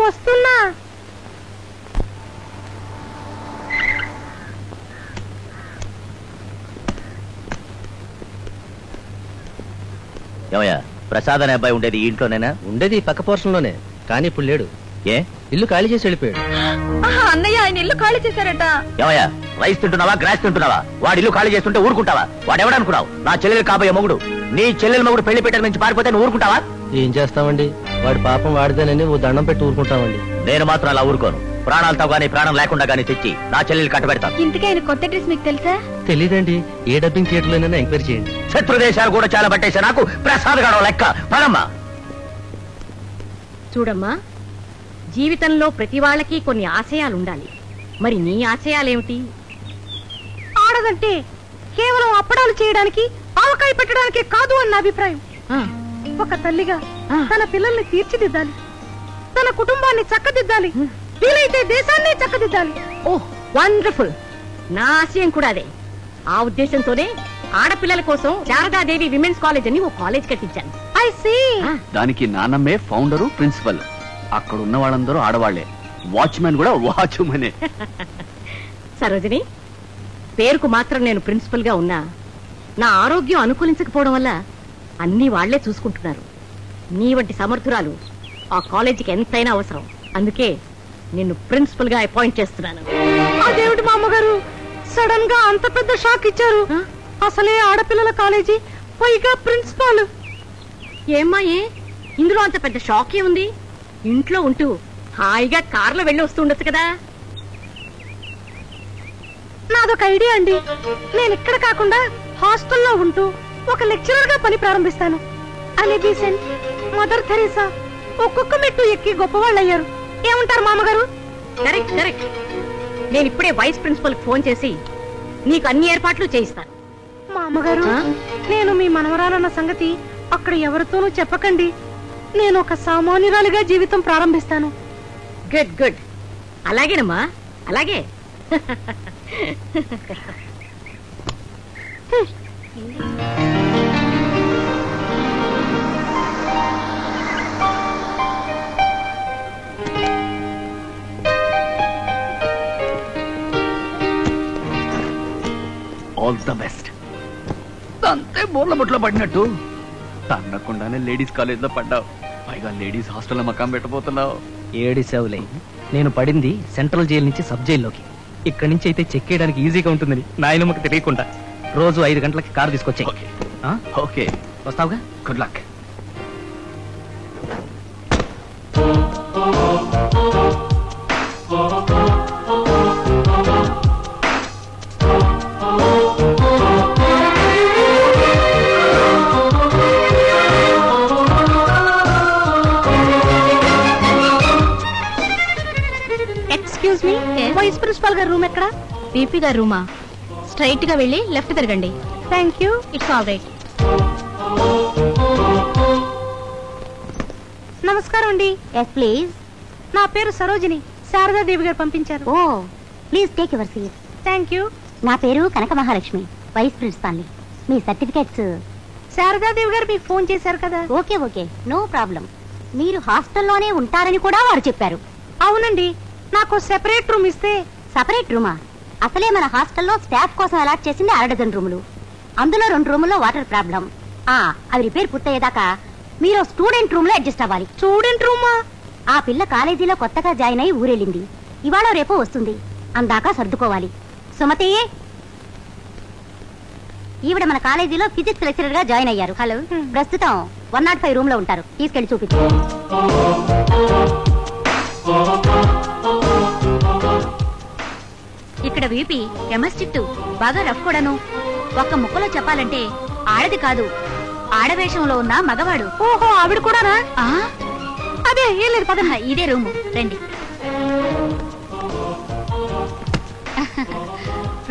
వస్తున్నా. ఏమయ్యా, ప్రసాద్ అనే అబ్బాయి ఉండేది ఈ ఇంట్లోనేనా? ఉండేది పక్క పోర్షన్ లోనే, కానీ ఇప్పుడు లేడు. ఏ, ఇల్లు ఖాళీ చేసి వెళ్ళిపోయాడు. అన్నయ్య ఆయన ఇల్లు ఖాళీ చేశారట. ఏమయ్యా, రైస్ తింటున్నావా గ్రాస్ తింటున్నావా? వాడి ఇల్లు ఖాళీ చేస్తుంటే ఊరుకుంటావా? వాడెవడనుకున్నావు? నా చెల్లెలు కాబోయే మొగుడు. నీ చెల్లెల మొగుడు పెళ్లి పెట్టడం నుంచి పారిపోతే నువ్వు ఊరుకుంటావా? ఏం చేస్తామండి, వాడి పాపం వాడిదేనని ఓ దండం పెట్టి ఊరుకుంటామండి. నేను మాత్రం అలా ఊరుకోను. ప్రాణాలతో గానీ ప్రాణం లేకుండా గానీ తెచ్చి నా చెల్లెలు కట్టబెడతాను. ఇంతకీ ఆయన కొత్త డ్రెస్ మీకు తెలుసా? తెలీదండి. ఏ డబ్బింగ్ థియేటర్ లోనైనా ఎంక్వైరీ చేయండి. శత్రు దేశాలు కూడా చాలా పట్టేసా నాకు. ప్రసాద్ గాడో లెక్క. పదమ్మా. చూడమ్మా, జీవితంలో ప్రతి వాళ్ళకి కొన్ని ఆశయాలు ఉండాలి. మరి నీ ఆశయాలేమిటి? ఆడదంటే కేవలం అప్పడాలు చేయడానికి, ఆవకాయ పెట్టడానికి కాదు అన్న అభిప్రాయం. ఒక తల్లిగా తన పిల్లల్ని తీర్చిదిద్దాలి, తన కుటుంబాన్ని చక్కదిద్దాలి, వీలైతే దేశాన్ని చక్కదిద్దాలి. ఓహ్ వండర్ఫుల్. నా ఆశయం కూడా అదే. ఆ ఉద్దేశంతోనే ఆడపిల్లల కోసం శారదాదేవి విమెన్స్ కాలేజ్ అని ఓ కాలేజ్ కట్టించాను. I see. దానికి నాన్నమ్మే ఫౌండరు, ప్రిన్సిపల్. అక్కడ ఉన్న వాళ్ళందరూ ఆడవాళ్లే. వాచ్మెన్ కూడా వాచ్మెనే. సరోజిని, పేరుకు మాత్రం నేను ప్రిన్సిపల్ గా ఉన్నా నా ఆరోగ్యం అనుకూలించకపోవడం వల్ల అన్ని వాళ్లే చూసుకుంటున్నారు. నీ వంటి సమర్థురాలు ఆ కాలేజీకి ఎంతైనా అవసరం. అందుకే నిన్ను ప్రిన్సిపల్ గా అపాయింట్ చేస్తున్నాను. అదేమిటి మా అమ్మగారు సడన్ గా అంత పెద్ద షాక్ ఇచ్చారు? అసలే ఆడపిల్లల కాలేజీ, పైగా ప్రిన్సిపాల్. ఏమ్మాయే, ఇందులో అంత పెద్ద షాక్ ఏముంది? ఇంట్లో ఉంటూ హాయిగా కార్లో వెళ్ళి వస్తుండొచ్చు కదా. నాదొక ఐడియా అండి. నేను ఇక్కడ కాకుండా హాస్టల్లో ఉంటూ ఒక లెక్చరర్ గా పని ప్రారంభిస్తాను. అనే బీసెంట్, మదర్ థెరెసా ఒక్కొక్క మెట్టు ఎక్కి గొప్పవాళ్ళయ్యారు. ఏమంటారు మామగారు? Correct correct. నేను ఇప్పుడే వైస్ ప్రిన్సిపల్ ఫోన్ చేసి నీకు అన్ని ఏర్పాట్లు చేయిస్తాను. మా అమ్మగారు, నేను మీ మనవరాలన్న సంగతి అక్కడ ఎవరితోనూ చెప్పకండి. నేను ఒక సామాన్యురాలిగా జీవితం ప్రారంభిస్తాను. Good good. అలాగేనమ్మా, అలాగే. All the best. అంతే బోర్ల బొట్లో పడినట్టు తన్నకుండానే లేడీస్ కాలేజ్ లో పడ్డావు. పైగా లేడీస్ హాస్టల్లో మకాం పెట్టబోతున్నావు. ఏడిసేవులే, నేను పడింది సెంట్రల్ జైలు నుంచి సబ్ జైల్లోకి. ఇక్కడి నుంచి అయితే చెక్ చేయడానికి ఈజీగా ఉంటుందని నాయనమ్మకి తెలియకుండా రోజు 5 గంటలకి కారు తీసుకొచ్చాయి. ఓకే, వస్తావుగా? Good luck. Excuse me, vice principal గారి రూమ్ ఎక్కడ? పీపీ గారి రూమా? స్ట్రైట్ గా వెళ్ళి లెఫ్ట్ తిరగండి. Thank you. It's all right. నమస్కారం అండి. Yes please. నా పేరు సరోజిని. శారదాదేవి గారు పంపించారు. Oh please take your seat. Thank you. నా పేరు కనక మహాలక్ష్మి, వైస్ ప్రిన్సిపాల్ని. మీ సర్టిఫికేట్స్. శారదాదేవి గారు మీకు ఫోన్ చేశారు కదా? Okay okay, no problem. మీరు హాస్టల్లోనే ఉంటారని కూడా వారు చెప్పారు. అవునండి, నాకు సెపరేట్ రూమ్ ఇస్తే. సపరేట్ రూమా? అసలే మన హాస్టల్లో స్టాఫ్ కోసం అలాట్ చేసింది 6 డజన్ రూములు. అందులో 2 రూముల్లో వాటర్ ప్రాబ్లం. అవి రిపేర్ పూర్తయ్యేదాకా మీరు స్టూడెంట్ రూమ్ లో అడ్జస్ట్ అవ్వాలి. స్టూడెంట్ రూమా? ఆ పిల్ల కాలేజీలో కొత్తగా జాయిన్ అయి ఊరెళ్ళింది. ఇవాళ రేపు వస్తుంది. అందాక సర్దుకోవాలి. సుమతి, ఈవిడ మన కాలేజీలో ఫిజిక్స్ లెక్చరర్ గా జాయిన్ అయ్యారు. హలో, ప్రస్తుతం 105 రూమ్ లో ఉంటారు. తీసుకెళ్లి చూపించు. ఇక్కడ వీపీ కెమిస్ట్రీ బాగా రఫ్ కూడాను. ఒక్క ముక్కలో చెప్పాలంటే ఆడది కాదు, ఆడవేషంలో ఉన్న మగవాడు. ఓహో, ఆవిడ కూడానా? అదే ఏం లేదు, పదమ్మా. ఇదే రూము, రండి.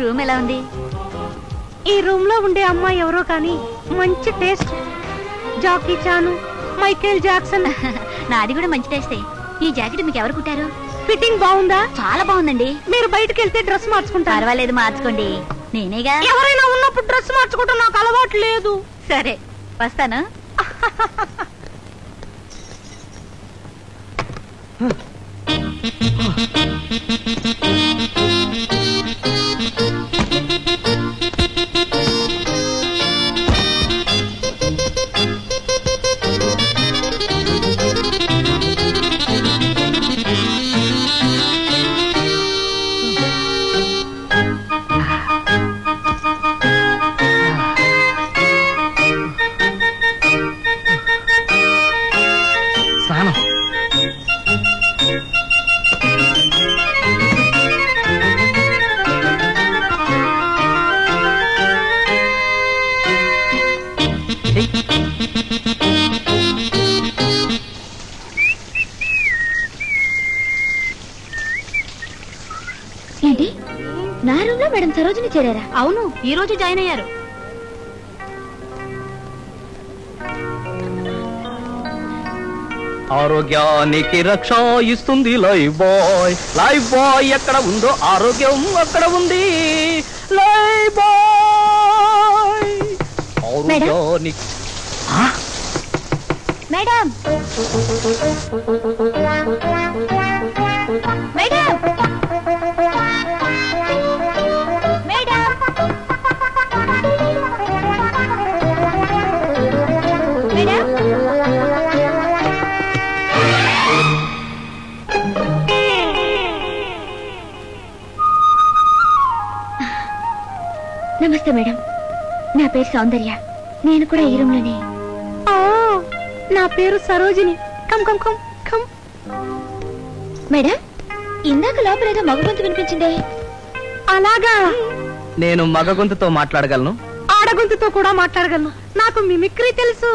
రూమ్ ఎలా ఉంది? ఈ రూమ్ లో ఉండే అమ్మాయి ఎవరో కానీ మంచి taste. Jackie Chan, Michael Jackson. నాది కూడా మంచి టేస్టే. ఈ జాకెట్ మీకు ఎవరు కుట్టారు? ఫిట్టింగ్ బాగుందా? చాలా బాగుందండి. మీరు బయటకు వెళ్తే డ్రెస్ మార్చుకుంటారు. పర్వాలేదు, మార్చుకోండి. నేనేగా. ఎవరైనా ఉన్నప్పుడు డ్రెస్ మార్చుకోవటం నాకు అలవాటు లేదు. సరే, వస్తాను. ఏంటి నా రూమ్ లో మేడం సరోజిని చేరారా? అవును, ఈ రోజు జాయిన్ అయ్యారు. ఆరోగ్యానికి రక్ష ఇస్తుంది లైఫ్ బాయ్. లైఫ్ బాయ్ ఎక్కడ ఉందో ఆరోగ్యం అక్కడ ఉంది. లైఫ్ బాయ్ ఆరోగ్యానికి. మేడం మేడం మేడం మేడం నమస్తే మేడం, నా పేరు సౌందర్య. నేను కూడా ఈ రూమ్ లోనే. నా పేరు Sarojini. Come come come come. Madam, ఇందాక లోపల ఏదో మగ గొంతు వినిపించిందే. అలాగా? నేను మగ గొంతుతో మాట్లాడగలను, ఆడగొంతుతో కూడా మాట్లాడగలను. నాకు మిమిక్రీ తెలుసు.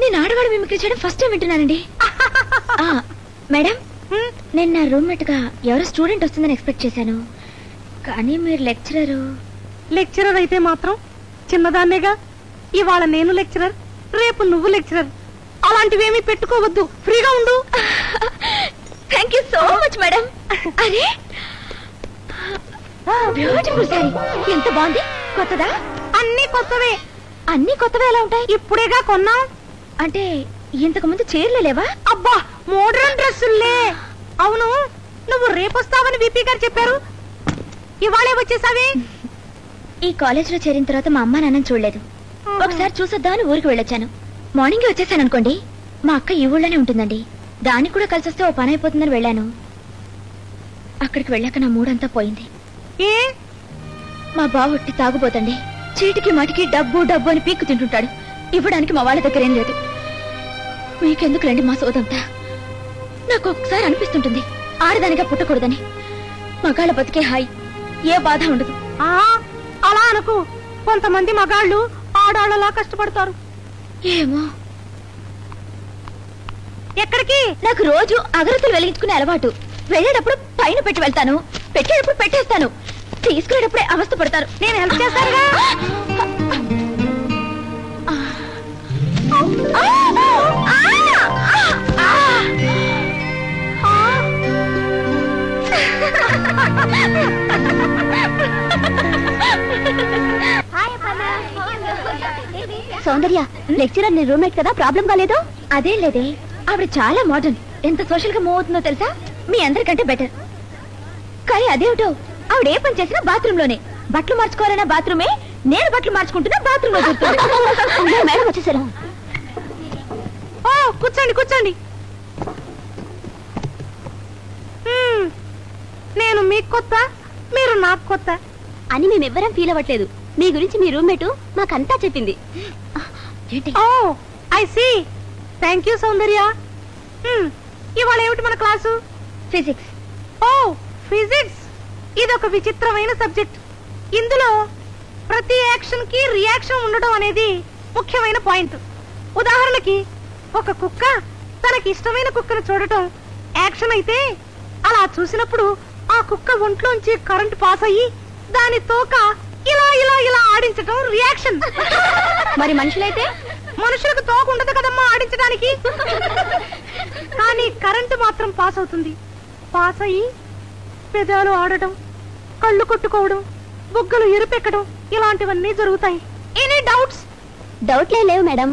నేను ఆడవాడు మిమిక్రీ చేయడం ఫస్ట్ టైం వింటున్నానండి. మేడం, నేను నా రూమ్మేట్ గా ఎవరో స్టూడెంట్ వస్తుందని ఎక్స్పెక్ట్ చేశాను, కానీ మీరు లెక్చరరు. లెక్చరర్ అయితే మాత్రం చిన్నదాన్నేగా. ఇవాళ నేను లెక్చరర్, రేపు నువ్వు లెక్చరర్. అలాంటివేమీ పెట్టుకోవద్దు, ఫ్రీగా ఉండు. Thank you so much madam. అరే బ్యూటిఫుల్ సారీ, ఎంత బాగుంది. కొత్తదా? అన్ని కొత్తవే. అన్ని కొత్తవే ఎలా ఉంటాయి? ఇప్పుడేగా కొన్నాం. అంటే ఇంతకు ముందు చీరలు లేవా? అబ్బా, మోడర్న్ డ్రెస్సులే. అవును, నువ్వు రేపొస్తావని విపి గారు చెప్పారు, ఇవాళే వచ్చేసావి. ఈ కాలేజ్ లో చేరిన తర్వాత మా అమ్మ నాన్నని చూడలేదు. ఒకసారి చూసొద్దామని ఊరికి వెళ్ళొచ్చాను. మార్నింగ్ వచ్చేసాను అనుకోండి. మా అక్క ఈ ఊళ్ళోనే ఉంటుందండి. దానికి కూడా కలిసి వస్తే ఓ పని అయిపోతుందని వెళ్ళాను. అక్కడికి వెళ్ళాక నా మూడంతా పోయింది. ఏ? మా బావ ఒట్టి తాగుపోతండి. చీటికి మాటికి డబ్బు డబ్బు అని పీక్కు తింటుంటాడు. ఇవ్వడానికి మా వాళ్ళ దగ్గర ఏం లేదు. మీకెందుకు రండి మా సోదంతా. నాకు ఒకసారి అనిపిస్తుంటుంది ఆడదానిగా పుట్టకూడదని. మగాళ్ళ బతికే హాయి, ఏ బాధ ఉండదు. అలా అనుకు. కొంతమంది మగాళ్ళు ఆడాళ్ళలా కష్టపడతారు. ఏమో. ఎక్కడికి? నాకు రోజు అగరత్తులు వెలిగించుకునే అలవాటు. వెళ్ళేటప్పుడు పైన పెట్టి వెళ్తాను, పెట్టేటప్పుడు పెట్టేస్తాను, తీసుకునేటప్పుడే అవస్థ పడతారు. నేను హెల్ప్ చేస్తానుగా. సౌందర్య, లెక్చరర్ నీ రూమ్మేట్ కదా, ప్రాబ్లం కాలేదు? అదేం లేదే, ఆవిడ చాలా మోడర్న్. ఎంత సోషల్ గా మూవ్ అవుతుందో తెలుసా? మీ అందరికంటే బెటర్. కానీ అదేమిటో, ఆవిడ ఏ పని చేసినా బాత్రూమ్ లోనే. బట్టలు మార్చుకోవాలన్నా బాత్రూమే, నేను బట్టలు మార్చుకుంటున్నా బాత్రూమ్ లో కూర్చోండి. మేడం వచ్చేసారు. కూర్చోండి కూర్చోండి. నేను మీకు కొత్త, మీరు నాకు కొత్త అని మేమెవ్వరం ఫీల్ అవ్వట్లేదు. మీ గురించి మీ రూమ్మేట్ మాకంతా చెప్పింది. I see. Thank you Soundarya. ఇవాళ ఏమిటి మన క్లాసు? ఫిజిక్స్. ఫిజిక్స్. ఇదొక విచిత్రమైన సబ్జెక్ట్. ఇందులో ప్రతి యాక్షన్ కి రియాక్షన్ ఉండడం అనేది ముఖ్యమైన పాయింట్. ఉదాహరణకి, ఒక కుక్క తనకి ఇష్టమైన కుక్కను చూడటం యాక్షన్ అయితే, అలా చూసినప్పుడు ఆ కుక్క ఒంట్లోంచి కరెంట్ పాస్ అయ్యి దాని తోక ఇలా ఇలా ఇలా ఆడించటం రియాక్షన్. మరి మనుషులైతే? మనుషులకు తోక ఉండదు కదమ్మా ఆడించడానికి. కానీ కరెంటు మాత్రం పాస్ అవుతుంది. పాస్ అయ్యి పెదాలు ఆడటం, కళ్ళు కొట్టుకోవడం, బుగ్గలు ఎరుపెక్కడం, ఇలాంటివన్నీ జరుగుతాయి. Any doubts? డౌట్లే లేవు మేడం.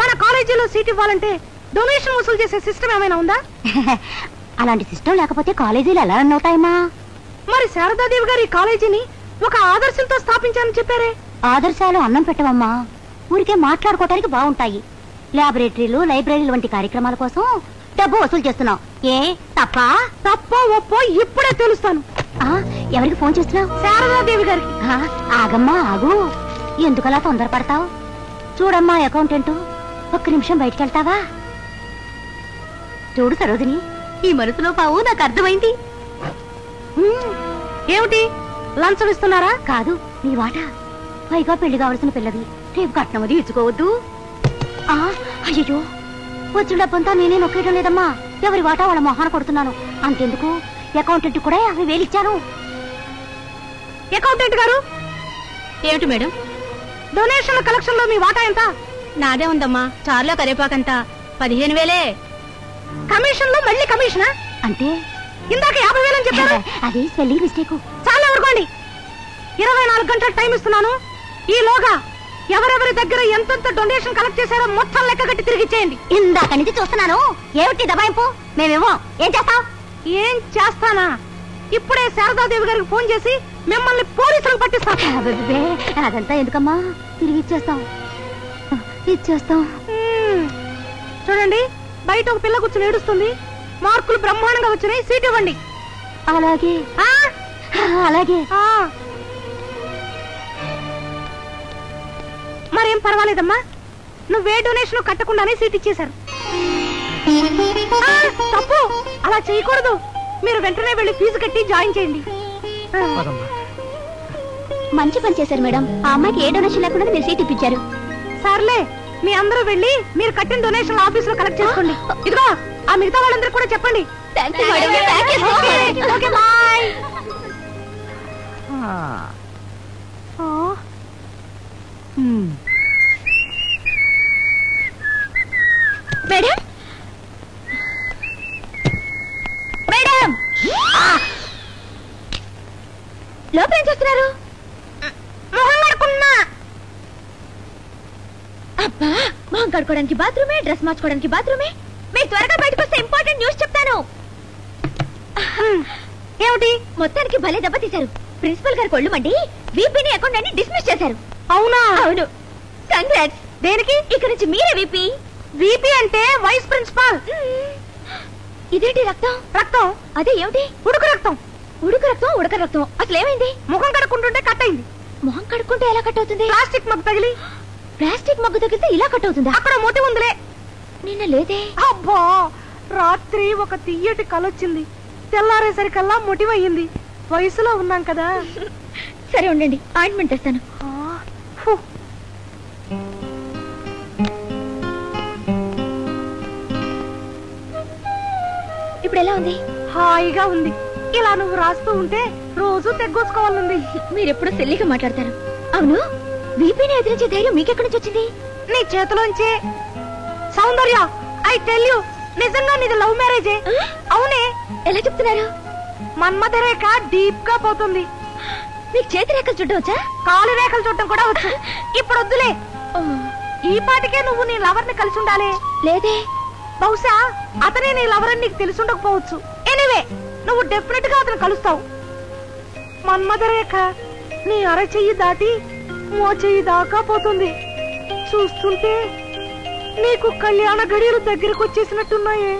మన కాలేజీలో సీట్ ఇవ్వాలంటే డొనేషన్ వసూలు చేసే సిస్టమ్ ఏమైనా ఉందా? అలాంటి సిస్టమ్ లేకపోతే కాలేజీలు ఎలా రన్ అవుతాయమ్మా? మరి శారదాదేవి గారు ఈ కాలేజీని ఒక ఆదర్శంతో స్థాపించారని చెప్పారే. ఆదర్శాలు అన్నం పెట్టవమ్మా, ఊరికే మాట్లాడుకోవటానికి బాగుంటాయి. ల్యాబొరేటరీలు, లైబ్రరీలు వంటి కార్యక్రమాల కోసం డబ్బు వసూలు చేస్తున్నాం. ఏ తప్పో ఒప్పో ఇప్పుడే తెలుస్తాను. ఎవరికి ఫోన్ చేస్తున్నావు? శారదాదేవి గారికి. ఆగమ్మా ఆగు, ఎందుకలా తొందరపడతావు? చూడమ్మా అకౌంటెంట్, ఒక్క నిమిషం బయటికి వెళ్తావా? చూడు సరోజిని, ఈ మనసులో పావు నాకు అర్థమైంది. ఏమిటి లంచం ఇస్తున్నారా? కాదు, నీ వాట. పైగా పెళ్లి కావలసిన పిల్లది, రేపు కట్నమది ఇచ్చుకోవద్దు. అయ్యో, వచ్చిన డబ్బంతా నేనే నొక్కేయడం లేదమ్మా, ఎవరి వాటా వాళ్ళ మొహాన కొడుతున్నాను. అంతెందుకు, అకౌంటెంట్ కూడా 50,000 ఇచ్చాను. అకౌంటెంట్ గారు. ఏమిటి మేడం? డొనేషన్ల కలెక్షన్ లో మీ వాటా ఎంత? నాదే ఉందమ్మా, చార్లో కరేపాకంత 15,000. కమిషన్ లో మళ్ళీ కమిషనా? అంటే ఇందాక 50,000 అని చెప్పారు. అది స్పెల్లింగ్ మిస్టేక్. చాలా ఊరుకోండి. 24 గంటల టైం ఇస్తున్నాను. ఈలోగా ఎవరెవరి దగ్గర ఎంతెంత డొనేషన్ కలెక్ట్ చేశారో మొత్తం లెక్క కట్టి తిరిగి ఇచ్చేయండి. ఇందాక నుంచి చూస్తున్నాను, ఏమిటి దబాయింపు? మేమేమో ఏం చేస్తావు? ఏం చేస్తానా? ఇప్పుడే శారదాదేవి గారికి ఫోన్ చేసి మిమ్మల్ని పోలీసులకు పట్టిస్తాం. అదంతా ఎందుకమ్మా, తిరిగి ఇచ్చేస్తాం. చూడండి, బయట ఒక పిల్ల కూర్చుని ఏడుస్తుంది. మార్కులు బ్రహ్మాండంగా వచ్చినాయి, సీట్ ఇవ్వండి. అలాగే అలాగే. మరేం పర్వాలేదమ్మా, నువ్వే డొనేషన్ కట్టకుండానే సీట్ ఇచ్చేశారు. తప్పు, అలా చేయకూడదు. మీరు వెంటనే వెళ్ళి ఫీజు కట్టి జాయిన్ చేయండి. మంచి పని చేశారు మేడం, ఆ అమ్మాయికి ఏ డొనేషన్ లేకుండా మీరు సీట్ ఇప్పించారు. సర్లే, మీ అందరూ వెళ్ళి మీరు కట్టిన డొనేషన్ ఆఫీస్ లో కలెక్ట్ చేసుకోండి. ఇదిగో ఆ మిగతా వాళ్ళందరూ కూడా చెప్పండి. మేడం మేడం, లోపల ఏం చేస్తున్నారు? అబ్బా, మొహం కడుకోవడానికి బాత్రూమే, డ్రెస్ మార్చుకోవడానికి బాత్రూమే. మీరు త్వరగా బయటకు వస్తే ఇంపార్టెంట్ న్యూస్ చెప్తాను. ఏమిటి? మొత్తానికి భలే దెబ్బతీశారు. ప్రిన్సిపల్ గారు కొళ్ళు మండి వీపీని అకౌంట్ డిస్మిస్ చేశారు. అవునా? అవును. కంగ్రాట్స్. దేనికి? ఇక్కడ నుంచి మీరే వీపీ. వీపీ అంటే వైస్ ప్రిన్సిపాల్. ఇదేంటి రక్తం? రక్తం? అదే ఏమిటి? ఉడుకు రక్తం. ఉడుకు రక్తం? ఉడక రక్తం అసలు ఏమైంది? ముఖం కడుక్కుంటుంటే కట్ అయింది. మొహం కడుక్కుంటే ఎలా కట్ అవుతుంది? ప్లాస్టిక్ మగ్గు తగిలి. ప్లాస్టిక్ మగ్గు తగిలితే ఇలా కట్ అవుతుందా? అక్కడ మోతి ఉందిలే. నిన్న లేదే. అబ్బా, రాత్రి ఒక తియ్యటి కలొచ్చింది. తెల్లారేసరికల్లా మొటివయ్యింది. వయసులో ఉన్నాం కదా. సరే ఉండండి, ఆయింట్మెంట్ తెస్తాను. ఇప్పుడు ఎలా ఉంది? హాయిగా ఉంది. ఇలా నువ్వు రాస్తూ ఉంటే రోజు తెగ్గోసుకోవాలంది. మీరెప్పుడు సిల్లిగా మాట్లాడతారు. అవును, వీపీని ఎదిరించే ధైర్యం మీకెక్కడి నుంచి వచ్చింది? నీ చేతిలోంచే. సౌందర్య, ఐ టెల్ యూ, నిజంగా నీది లవ్ మ్యారేజే. అవునే. ఎలా చెప్తున్నారు? మన్మథ రేఖ డీప్ గా పోతుంది. మీకు చేతి రేఖలు చుట్టవచ్చా? కాలు రేఖలు చుట్టం కూడా వచ్చు. ఇప్పుడు వద్దులే. ఈ పాటికే నువ్వు నీ లవర్ ని కలిసి ఉండాలి. లేదే. బహుశా అతనే నీ లవర్ అని నీకు తెలిసి ఉండకపోవచ్చు. ఎనీవే, నువ్వు డెఫినెట్ గా అతను కలుస్తావు. మన్మథ రేఖ నీ అరచెయ్యి దాటి మోచెయ్యి దాకా పోతుంది. చూస్తుంటే నీకు కళ్యాణ గడియలు దగ్గరకు వచ్చేసినట్టున్నాయే.